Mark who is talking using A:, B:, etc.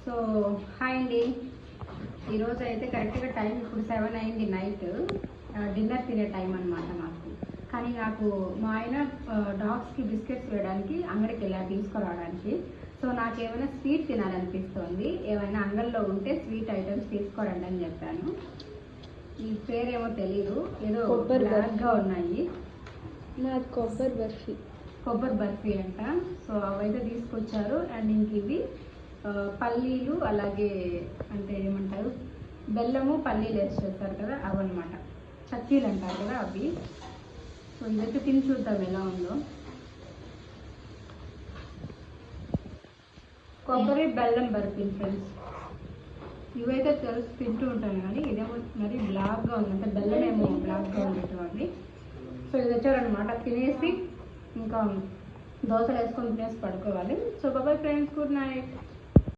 A: So hi అండి. ఈరోజు అయితే కరెక్ట్గా టైం ఇప్పుడు 7 అయింది నైట్. డిన్నర్ తినే టైం అనమాట మాకు. కానీ నాకు మా ఆయన డాగ్స్కి బిస్కెట్స్ వేయడానికి అంగడికి వెళ్ళారు తీసుకురావడానికి. సో నాకు ఏమైనా స్వీట్ తినాలనిపిస్తుంది. ఏమైనా అంగల్లో ఉంటే స్వీట్ ఐటమ్స్ తీసుకోరండి అని చెప్పాను. ఈ పేరేమో తెలీదు, ఏదో బ్లాక్గా ఉన్నాయి.
B: నాది
A: కొబ్బరి బర్ఫీ అంట. సో అవైతే తీసుకొచ్చారు. అండ్ ఇంక ఇవి పల్లీలు, అలాగే అంటే ఏమంటారు, బెల్లము పల్లీలు వేసి చేస్తారు కదా అవన్నమాట, చక్కీలు అంటారు కదా అవి. సో ఇదైతే తిని చూద్దాం ఎలా ఉందో. కొబ్బరి బెల్లం బర్ఫీ ఫ్రెండ్స్. ఇవైతే తెలుసు తింటూ ఉంటాను, కానీ ఇదేమో మరి బ్లాక్గా ఉంది, అంటే బెల్లం ఏమో బ్లాక్గా ఉండేటువంటి. సో ఇది వచ్చారనమాట. తినేసి ఇంకా దోశలు వేసుకొని తినేసి పడుకోవాలి. సో బాబాయ్ ఫ్రెండ్స్, గుడ్ నైట్.